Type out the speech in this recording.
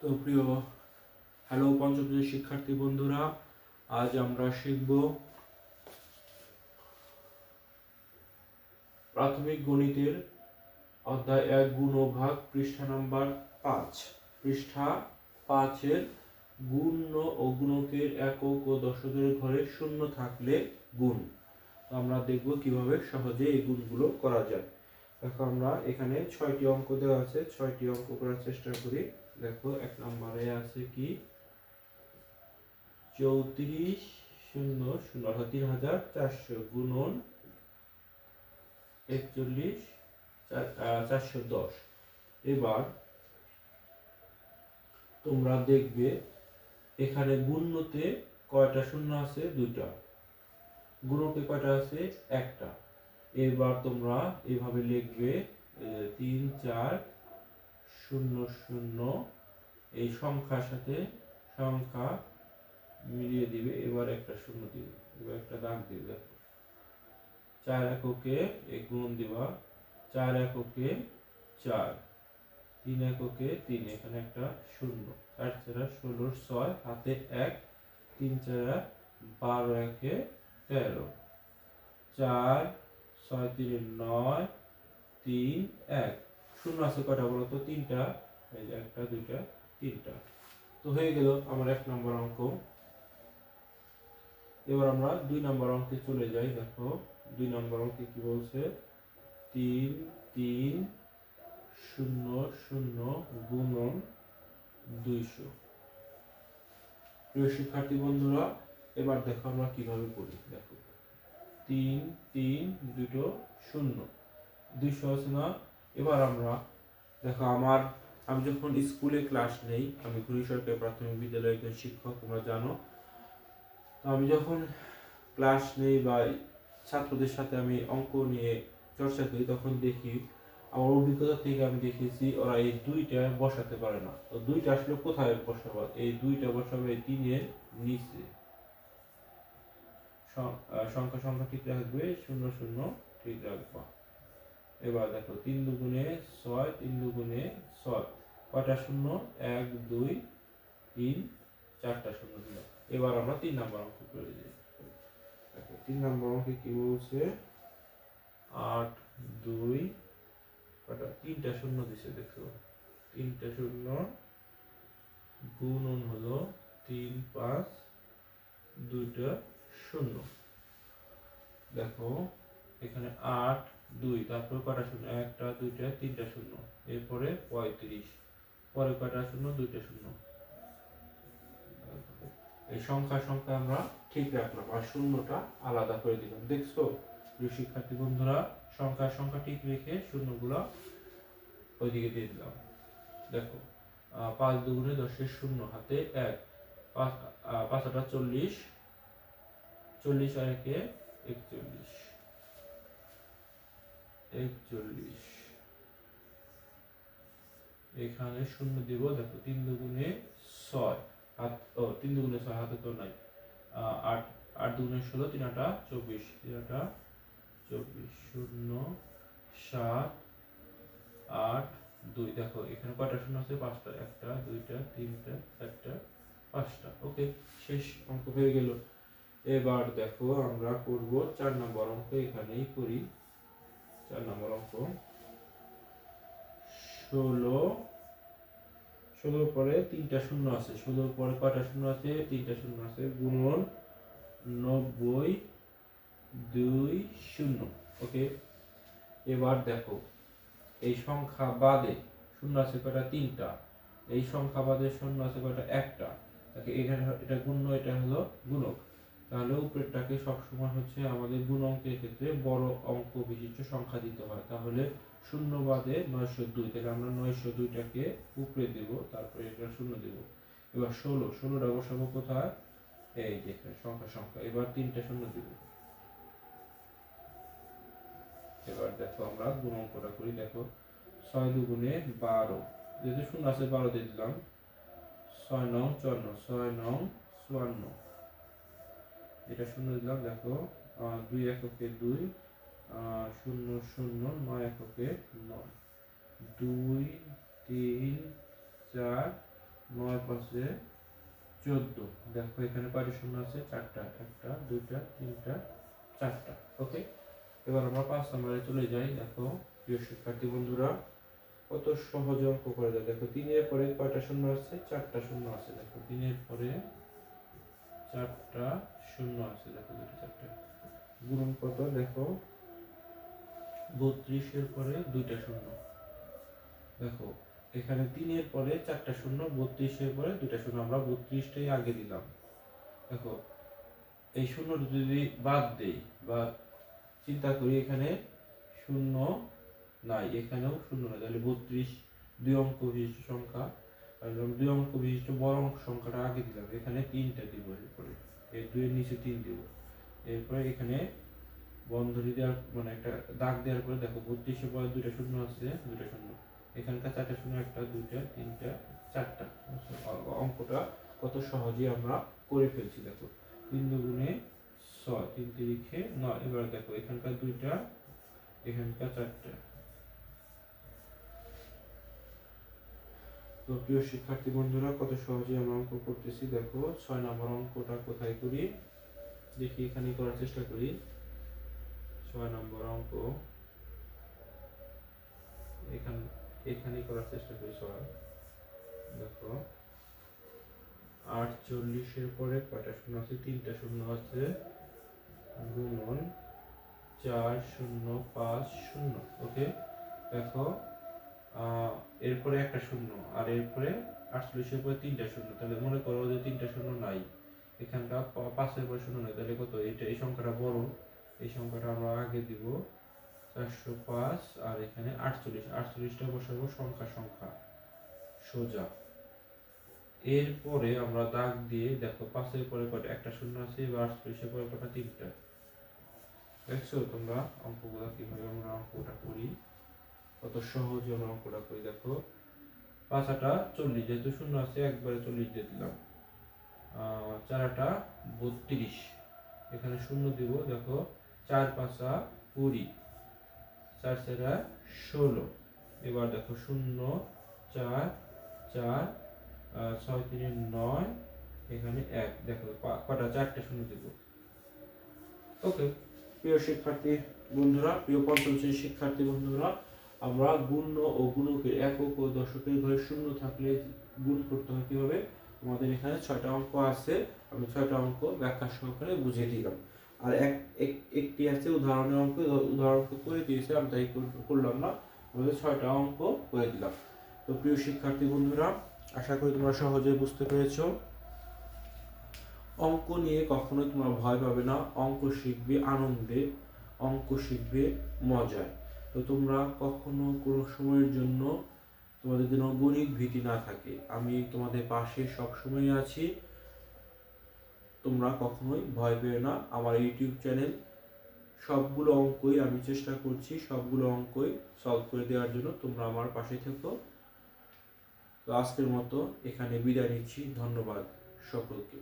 তো প্রিয় হ্যালো পঞ্চম শ্রেণীর শিক্ষার্থী বন্ধুরা, আজ আমরা শিখব প্রাথমিক গণিতের অধ্যায় 1 গুণ ও ভাগ, পৃষ্ঠা নাম্বার 5। পৃষ্ঠা 5-এর গুণ ও গুণকের একক ও দশকের ঘরে শূন্য থাকলে গুণ। তো আমরা দেখব কিভাবে সহজে এই গুণগুলো করা যায়। দেখো, আমরা এখানে 6টি অঙ্ক দেওয়া আছে, 6টি অঙ্ক করার চেষ্টা করি। দেখো, 1 নম্বরে আছে কি 34,000 অর্থাৎ 3,400 গুণন 41,410। এবার তোমরা দেখবে এখানে গুণতে কয়টা শূন্য আছে? 2টা। গুণকে কয়টা আছে? 1টা। এবার তোমরা এইভাবে লিখবে 3 4 0 0, এই সংখ্যার সাথে সংখ্যা মিলিয়ে দিবে। এবার একটা শূন্য দিবে, এবার একটা দাগ দিবে। দেখো, 4 এককে এই গুণ দিবা, 4 এককে 4, 3 এককে 3, এখানে একটা শূন্য। 4 4 16, 6 হাতে 1, 3 4 12, একে 13, 4 6 3 9, 3 1। শূন্য আছে কয়টা বলো তো? 3টা। এই যে 1টা 2টা 3টা। তো হয়ে গেল আমার 1 নম্বর অঙ্ক। এবার আমরা 2 নম্বর অঙ্কে চলে যাই। দেখো, 2 নম্বর অঙ্কে কি বলছে? 3 3 0 0 গুণন 200। প্রিয় শিক্ষার্থী বন্ধুরা, এবার দেখো আমরা কিভাবে করি। দেখো, 3 3 দুটো 0, 200 আছে না? এবার আমরা দেখো, আমি যখন স্কুলে ক্লাস নেই, আমি ঘুরি সরকারি প্রাথমিক বিদ্যালয়ের একজন শিক্ষক, তোমরা জানো। তো আমি যখন ক্লাস নেই বা ছাত্রদের সাথে আমি অঙ্ক নিয়ে চর্চা করি, তখন দেখি, আমার অভিজ্ঞতা থেকে আমি দেখেছি ওরা এই 2টা বসাতে পারে না। তো 2টা আসলে কোথায় বসাবো? এই 2টা বসাবো এই 3-এর নিচে। সংখ্যা সংখ্যা ঠিক রাখবে, 0 0 ঠিক রাখবা। এবার দেখো, 3 দুগুণে 6, 3 দুগুণে 6, কয়টা শূন্য? 1 2 3, 4টা শূন্য দিলাম। এবার আমরা 3 নম্বর অঙ্ক করে দিই। দেখো, 3 নম্বর অঙ্কে কি বলছে? 8 2, কয়টা? 3টা শূন্য দিছে। দেখো, 3টা শূন্য গুণন হলো 3 5 2টা শূন্য। দেখো, এখানে 8 2, তারপর কয়টা শূন্য? 1টা 2টা 3টা শূন্য, এরপরে 35, পরে কয়টা শূন্য? 2টা শূন্য। এই সংখ্যা সংখ্যা আমরা ঠিক রাখলাম আর শূন্যটা আলাদা করে দিলাম। দেখছো প্রিয় শিক্ষার্থী বন্ধুরা, সংখ্যা সংখ্যা ঠিক রেখে শূন্যগুলো ওইদিকে দিয়ে দিলাম। দেখো, 5 দুগুণে 10-এর শূন্য, হাতে 1, 5 5 8 40, 40 আর 1 41, 41, এখানে শূন্য দিব। দেখো, 3 দুগুণে 6, 3 দুগুণে 6 হাতে তো নাই। 8 8 দুগুণে 16, 3 8 24, 3 8 24, 0 7 8 2। দেখো, এখানে কয়টা শূন্য আছে? 5টা, 1টা 2টা 3টা 4টা 5টা। ওকে, শেষ অঙ্ক হয়ে গেল। এবার দেখো, আমরা করব 4 নম্বর অঙ্ক। এখানেই করি 4 নম্বর অঙ্ক। 16 পরে 3টা শূন্য আছে। 16 পরে কয়টা শূন্য আছে? 3টা শূন্য আছে। গুণন 90 2 0। ওকে, এবার দেখো, এই সংখ্যা বাদে শূন্য আছে কয়টা? 3টা। এই সংখ্যা বাদে শূন্য আছে কয়টা? 1টা। এখানে এটা গুণ্য, এটা হলো গুণক। তাহলে উপরেরটাকে সবসময় হচ্ছে আমাদের গুণ অঙ্কের ক্ষেত্রে বড় অঙ্ক বিশিষ্ট সংখ্যা দিতে হয়। তাহলে শূন্য বাদে 902, তাহলে আমরা 902টাকে উপরে দেব, তারপরে এটা শূন্য দেব। এবার 16টা বসাবো কোথায়? এই যে সংখ্যা সংখ্যা। এবার 3টা শূন্য দেব। এবার দেখো, আমরা গুণ অঙ্কটা করি। দেখো, 6 দুগুণে 12, যেহেতু শূন্য আছে 12 দিয়ে দিলাম। 6 9 54, 6 9 54, এটা শূন্য দিলাম। দেখো, 2 এককে 2, 0 0 9 এককে 9, 2 3 4 9 5 14। দেখো এখানে কয়টা শূন্য আছে? 4টা। 1টা 2টা 3টা 4টা। ওকে, এবার আমরা 5 নম্বরে চলে যাই। দেখো প্রিয় শিক্ষার্থী বন্ধুরা, কত সহজে অঙ্ক করে যায়। দেখো 3 এর পরে কয়টা শূন্য আছে? 4টা শূন্য আছে। দেখো 3 এর পরে 4টা শূন্য আছে। দেখো 2টা 4টা গুণন কত? দেখো 32 এর পরে 2টা শূন্য। দেখো এখানে 3 এর পরে 4টা শূন্য, 32 এর পরে 2টা শূন্য, আমরা 32টাই আগে দিলাম। দেখো এই শূন্যটা যদি বাদ দেই বা চিন্তা করি, এখানে শূন্য নাই, এখানেও শূন্য নাই, তাহলে 32 দুই অঙ্ক বিশিষ্ট সংখ্যা। আর দুই অঙ্ক বিশিষ্ট বড় অঙ্ক সংখ্যাটা আগে দিলাম, এখানে 3টা দিব, এরপরে এই 2 এর নিচে 3 দিব, এরপরে এখানে বন্ধনী দেওয়ার মানে একটা দাগ দেওয়ার পরে দেখো 32 এর পরে 2টা শূন্য আছে, 2টা শূন্য, এখানকার 4টা শূন্য, 1টা 2টা 3টা 4টা। অঙ্কটা কত সহজে আমরা করে ফেলছি। দেখো 3 দুগুণে 6, 3 তিরিখে 9। এবার দেখো এখানকার 2টা, এখানকার 4টা। তো প্রিয় শিক্ষার্থী বন্ধুরা, কত সহজে আমরা অঙ্ক করতেছি। দেখো 6 নম্বর অঙ্কটা কোথায় করি দেখি, এখানে করার চেষ্টা করি। 6 নম্বর অঙ্ক এখানে করার চেষ্টা করি। 6 দেখো 48 এর পরে কয়টা শূন্য আছে? 3টা শূন্য আছে, গুণন 4 0 5 0। ওকে, দেখো এরপরে একটা শূন্য, আর এরপরে 48 এর পরে 3টা শূন্য, তাহলে মনে করো যে 3টা শূন্য নাই, এখানকার 5 এর পরে শূন্য নাই, তাহলে কত? এটা এই সংখ্যাটা বড়, এই সংখ্যাটা আমরা আগে দিব 405। আর এখানে 48টা বসাবো সংখ্যা সোজা। এরপরে আমরা দাগ দিয়ে দেখো 5 এর পরে কয়টা? একটা শূন্য আছে, এবার 48 এর পরে কয়টা? 3টা। দেখছো তোমরা অঙ্কগুলো কিভাবে আমরা অঙ্কটা করি, কত সহজে আমরা অঙ্কটা করি। দেখো 5টা 40, যেহেতু শূন্য আছে একবারে 40 দিয়ে দিলাম। 4টা 32, এখানে শূন্য দিব। দেখো 4 5 20, 4 4 16। এবার দেখো 0 4 4 6 3 9, এখানে 1। দেখো কটা? 4টে শূন্য দিব। ওকে, প্রিয় শিক্ষার্থী বন্ধুরা, প্রিয় পঞ্চম শ্রেণীর শিক্ষার্থী বন্ধুরা, আমরা গুণ্য ও গুণকের একক ও দশকের ঘরে শূন্য থাকলে গুণ করতে হয় কিভাবে, তোমাদের এখানে 6টা অঙ্ক আছে। আমি 6টা অঙ্ক ব্যাখ্যা সহকারে বুঝিয়ে দিলাম। আর একটি আছে উদাহরণের অঙ্ক, উদাহরণ করে দিয়েছে, আমি তাই করলাম না, আমাদের 6টা অঙ্ক করে দিলাম। তো প্রিয় শিক্ষার্থী বন্ধুরা, আশা করি তোমরা সহজে বুঝতে পেরেছো। অঙ্ক নিয়ে কখনোই তোমরা ভয় পাবে না, অঙ্ক শিখবে আনন্দে, অঙ্ক শিখবে মজায়। তো তোমরা কখনো কোনো সময়ের জন্য তোমাদের যেন গণিত ভীতি না থাকে, আমি তোমাদের পাশে সবসময় আছি। তোমরা কখনোই ভয় পেও না। আমার ইউটিউব চ্যানেল, সবগুলো অঙ্কই আমি চেষ্টা করছি সবগুলো অঙ্কই সলভ করে দেওয়ার জন্য, তোমরা আমার পাশে থেকো। তো আজকের মতো এখানে বিদায় নিচ্ছি, ধন্যবাদ সকলকে।